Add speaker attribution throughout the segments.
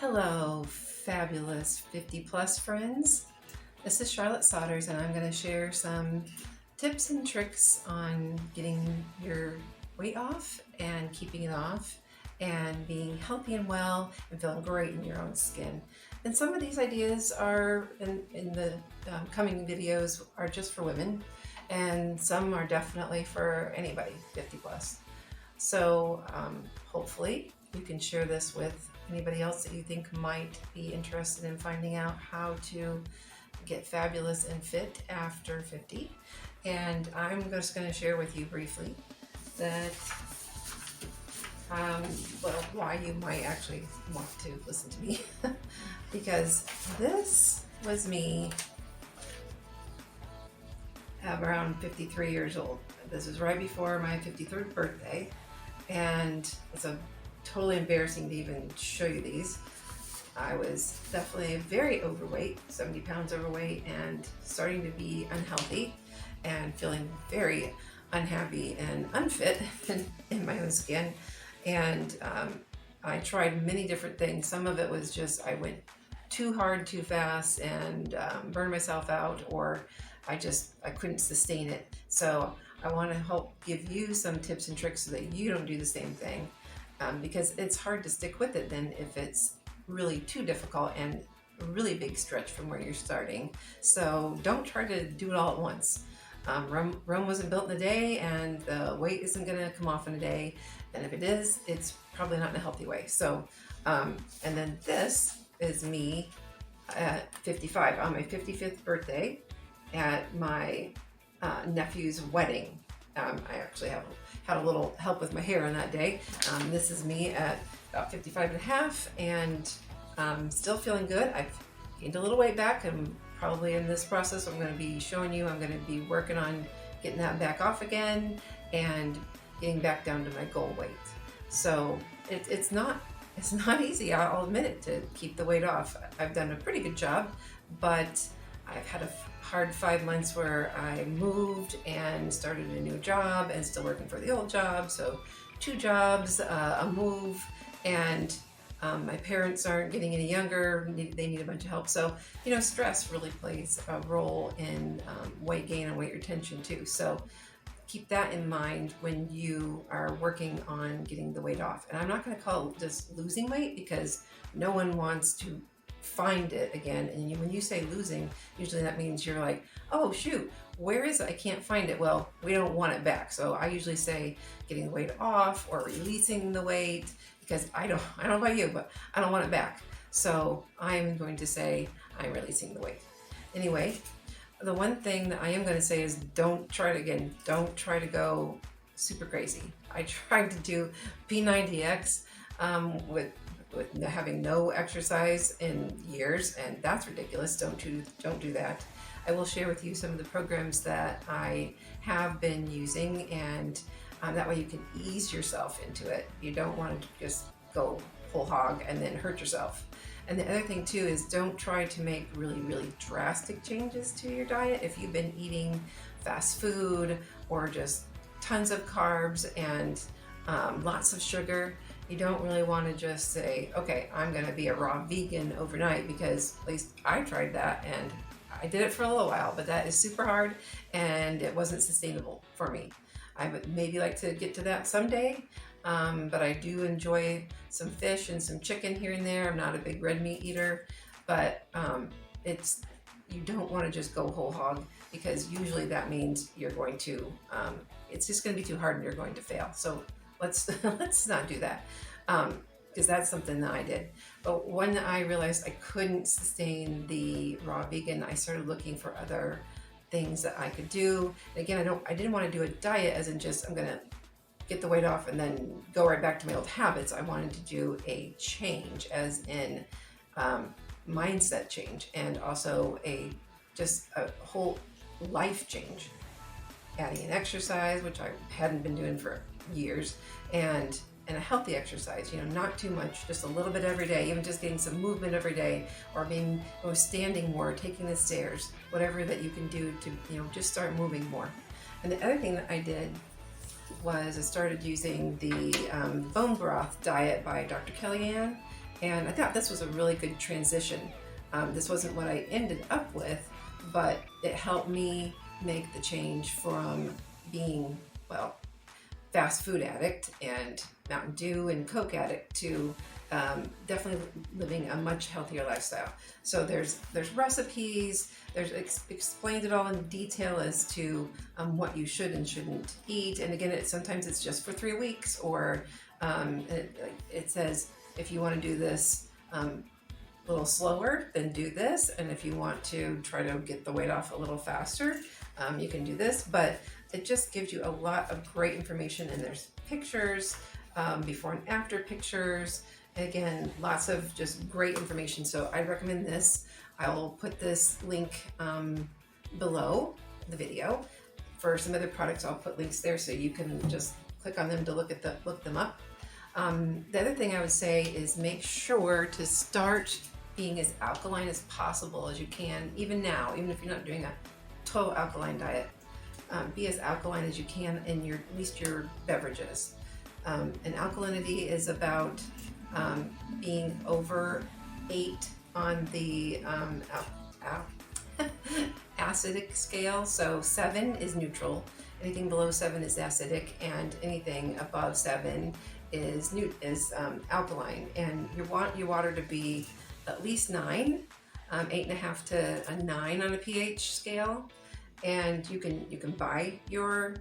Speaker 1: Hello, fabulous 50 plus friends. This is Charlotte Sodders, and I'm going to share some tips and tricks on getting your weight off and keeping it off and being healthy and well and feeling great in your own skin. And some of these ideas are in the coming videos are just for women, and some are definitely for anybody 50 plus. So hopefully you can share this with anybody else that you think might be interested in finding out how to get fabulous and fit after 50. And I'm just going to share with you briefly that, why you might actually want to listen to me. Because this was me around 53 years old. This was right before my 53rd birthday. And it's totally embarrassing to even show you these. I was definitely very overweight, 70 pounds overweight, and starting to be unhealthy and feeling very unhappy and unfit in my own skin. And I tried many different things. Some of it was just I went too hard, too fast, and burned myself out, or I couldn't sustain it. So I want to help give you some tips and tricks so that you don't do the same thing, because it's hard to stick with it then if it's really too difficult and a really big stretch from where you're starting. So don't try to do it all at once. Rome wasn't built in a day, and the weight isn't going to come off in a day. And if it is, it's probably not in a healthy way. So, and then this is me at 55 on my 55th birthday at my nephew's wedding. I actually had a little help with my hair on that day. This is me at about 55 and a half, and still feeling good. I've gained a little weight back, and probably in this process I'm going to be showing you, I'm going to be working on getting that back off again and getting back down to my goal weight. So it's not easy, I'll admit it, to keep the weight off. I've done a pretty good job, but I've had a hard 5 months where I moved and started a new job and still working for the old job. So 2 jobs, a move, and my parents aren't getting any younger. They need a bunch of help. So, stress really plays a role in weight gain and weight retention too. So keep that in mind when you are working on getting the weight off. And I'm not going to call it just losing weight, because no one wants to find it again. And when you say losing, usually that means you're like, oh shoot, where is it? I can't find it. Well, we don't want it back. So I usually say getting the weight off or releasing the weight, because I don't know about you, but I don't want it back. So I'm going to say I'm releasing the weight. Anyway, the one thing that I am going to say is don't try to go super crazy. I tried to do P90X with having no exercise in years, and that's ridiculous. Don't do that. I will share with you some of the programs that I have been using, and that way you can ease yourself into it. You don't want to just go whole hog and then hurt yourself. And the other thing too is don't try to make really, really drastic changes to your diet. If you've been eating fast food or just tons of carbs and lots of sugar, you don't really want to just say, okay, I'm going to be a raw vegan overnight, because at least I tried that and I did it for a little while, but that is super hard and it wasn't sustainable for me. I would maybe like to get to that someday, but I do enjoy some fish and some chicken here and there. I'm not a big red meat eater, but you don't want to just go whole hog, because usually that means you're going to, it's just going to be too hard and you're going to fail. So let's not do that, because that's something that I did. But when I realized I couldn't sustain the raw vegan, I started looking for other things that I could do. And again, I didn't want to do a diet as in just I'm going to get the weight off and then go right back to my old habits. I wanted to do a change, as in mindset change, and also just a whole life change. Adding in exercise, which I hadn't been doing for years, and a healthy exercise, not too much, just a little bit every day, even just getting some movement every day, or standing more, taking the stairs, whatever that you can do to, just start moving more. And the other thing that I did was I started using the bone broth diet by Dr. Kellyanne, And I thought this was a really good transition. This wasn't what I ended up with, but it helped me make the change from being, well, fast food addict and Mountain Dew and Coke addict to definitely living a much healthier lifestyle. So there's recipes, there's explained it all in detail as to what you should and shouldn't eat. And again, sometimes it's just for 3 weeks, or it says if you want to do this a little slower, then do this. And if you want to try to get the weight off a little faster, you can do this. But it just gives you a lot of great information, and there's pictures, before and after pictures. Again, lots of just great information. So I recommend this. I'll put this link below the video. For some other products, I'll put links there so you can just click on them to look them up. The other thing I would say is make sure to start being as alkaline as possible as you can, even now, even if you're not doing a total alkaline diet. Be as alkaline as you can in at least your beverages. And alkalinity is about being over 8 on the acidic scale. So 7 is neutral, anything below 7 is acidic, and anything above 7 is alkaline. And you want your water to be at least 9, 8.5 to a 9 on a pH scale. And you can buy your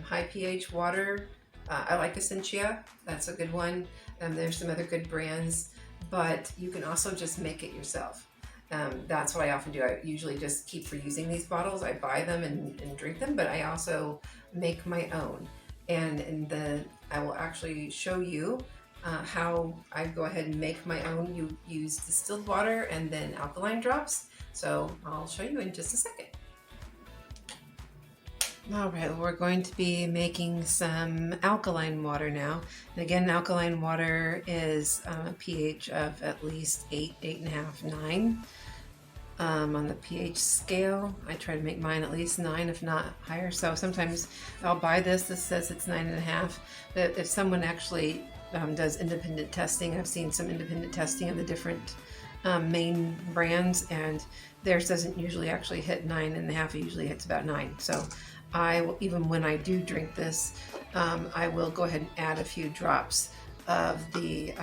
Speaker 1: high pH water. I like Essentia, that's a good one. There's some other good brands, but you can also just make it yourself. That's what I often do. I usually just keep reusing these bottles. I buy them and drink them, but I also make my own. And I will actually show you how I go ahead and make my own. You use distilled water and then alkaline drops. So I'll show you in just a second. All right, we're going to be making some alkaline water now. And again, alkaline water is a pH of at least 8, 8.5, 9 on the pH scale. I try to make mine at least 9, if not higher. So sometimes I'll buy this says it's 9.5. But if someone actually does independent testing, I've seen some independent testing of the different main brands, and theirs doesn't usually actually hit 9.5. It usually hits about 9. So even when I do drink this, I will go ahead and add a few drops of the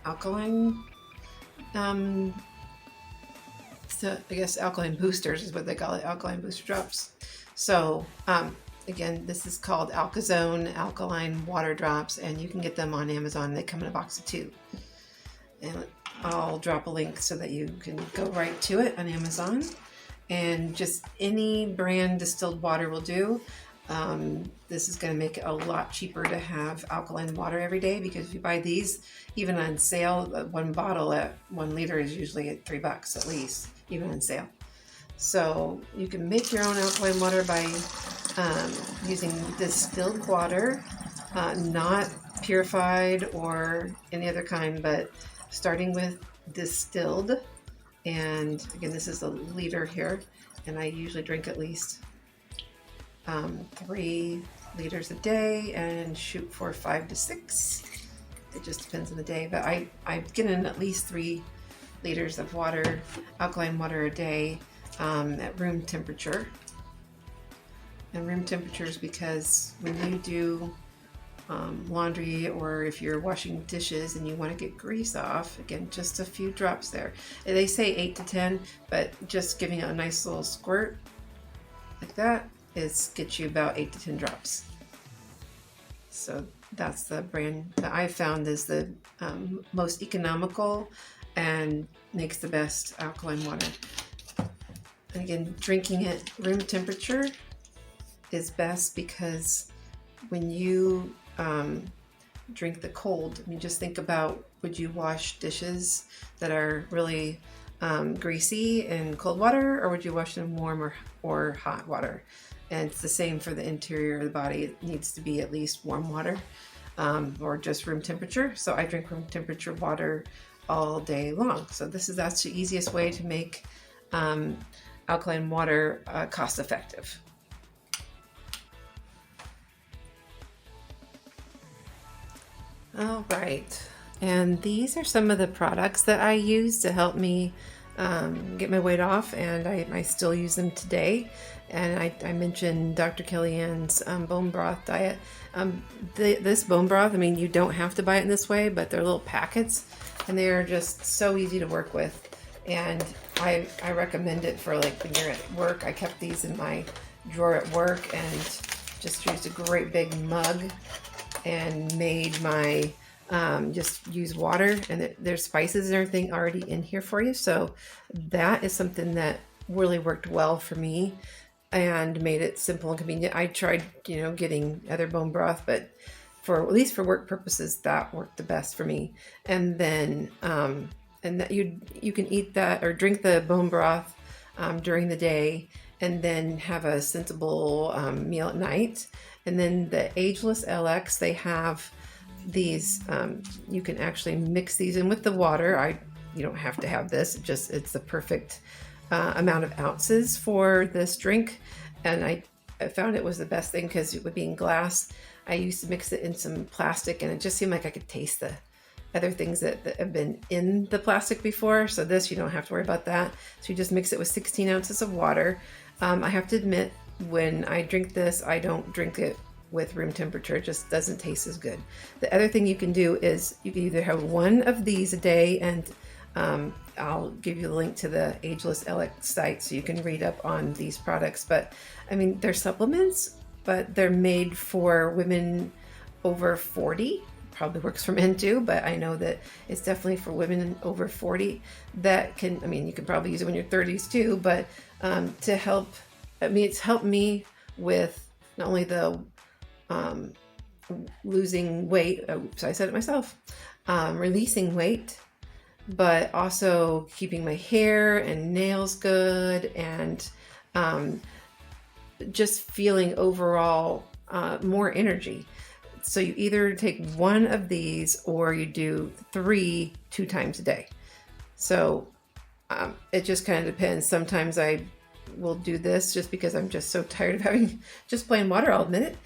Speaker 1: alkaline, so I guess alkaline boosters is what they call it, alkaline booster drops. So again, this is called Alkazone alkaline water drops, and you can get them on Amazon. They come in a box of 2. And I'll drop a link so that you can go right to it on Amazon. And just any brand distilled water will do. This is going to make it a lot cheaper to have alkaline water every day, because if you buy these, even on sale, one bottle at 1 liter is usually at $3 at least, even on sale. So you can make your own alkaline water by using distilled water, not purified or any other kind, but starting with distilled. And again, this is a liter here, and I usually drink at least 3 liters a day and shoot for 5 to 6. It just depends on the day, but I get in at least 3 liters of water, alkaline water a day, at room temperature. And room temperature is because when you do laundry, or if you're washing dishes and you want to get grease off, again, just a few drops there. They say 8 to 10, but just giving it a nice little squirt like that gets you about 8 to 10 drops. So that's the brand that I found is the most economical and makes the best alkaline water. And again, drinking it room temperature is best, because when you drink the cold, I mean, just think about, would you wash dishes that are really greasy in cold water, or would you wash them warm or hot water? And it's the same for the interior of the body. It needs to be at least warm water, or just room temperature. So I drink room temperature water all day long. So that's the easiest way to make alkaline water cost effective. All right, And these are some of the products that I use to help me get my weight off, and I still use them today. And I mentioned Dr. Kellyanne's bone broth diet. This bone broth, I mean, you don't have to buy it in this way, but they're little packets, and they are just so easy to work with. And I recommend it for like when you're at work. I kept these in my drawer at work and just used a great big mug and made my just use water, and there's spices and everything already in here for you. So that is something that really worked well for me and made it simple and convenient. I tried, getting other bone broth, but at least for work purposes, that worked the best for me. And then, and that you can eat that or drink the bone broth during the day, and then have a sensible meal at night. And then the Ageless LX, they have these, you can actually mix these in with the water. You don't have to have this, it's the perfect amount of ounces for this drink. And I found it was the best thing because it would be in glass. I used to mix it in some plastic, and it just seemed like I could taste the other things that have been in the plastic before. So this, you don't have to worry about that. So you just mix it with 16 ounces of water. I have to admit, when I drink this, I don't drink it with room temperature. It just doesn't taste as good. The other thing you can do is you can either have one of these a day, and I'll give you the link to the Ageless LX site so you can read up on these products. But I mean, they're supplements, but they're made for women over 40. Probably works for men too, but I know that it's definitely for women over 40 that can, I mean, you can probably use it when you're 30s too, but to help, it's helped me with not only the losing weight, oops, I said it myself, releasing weight, but also keeping my hair and nails good, and just feeling overall more energy. So you either take one of these or you do 3 2 times a day. So it just kind of depends. Sometimes I will do this just because I'm just so tired of having just plain water, I'll admit it.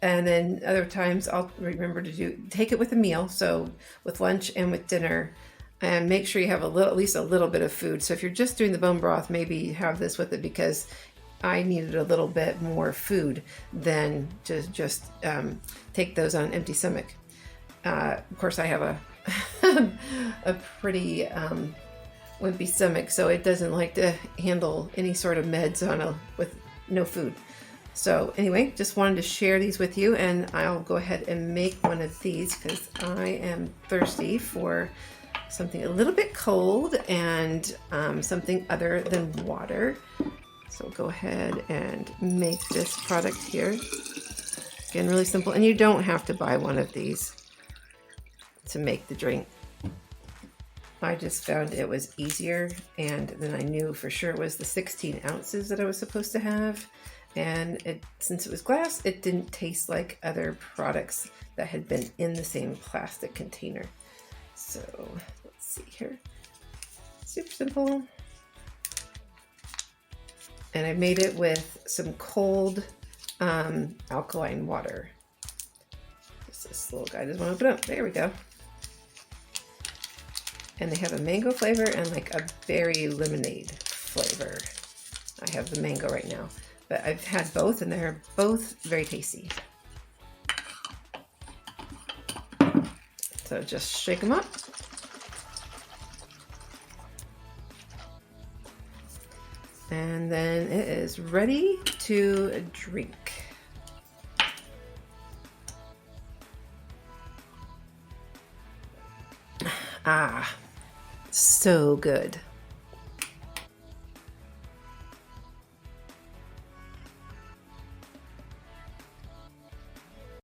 Speaker 1: And then other times I'll remember to take it with a meal. So with lunch and with dinner, and make sure you have at least a little bit of food. So if you're just doing the bone broth, maybe have this with it, because I needed a little bit more food than just take those on an empty stomach. Of course, I have a pretty wimpy stomach, so it doesn't like to handle any sort of meds with no food. So anyway, just wanted to share these with you, and I'll go ahead and make one of these because I am thirsty for something a little bit cold and something other than water. So go ahead and make this product here. Again, really simple. And you don't have to buy one of these to make the drink. I just found it was easier, and then I knew for sure it was the 16 ounces that I was supposed to have. And since it was glass, it didn't taste like other products that had been in the same plastic container. So let's see here. Super simple. And I made it with some cold alkaline water. This little guy doesn't want to open up. There we go. And they have a mango flavor and like a berry lemonade flavor. I have the mango right now, but I've had both and they're both very tasty. So just shake them up. And then it is ready to drink. Ah, so good.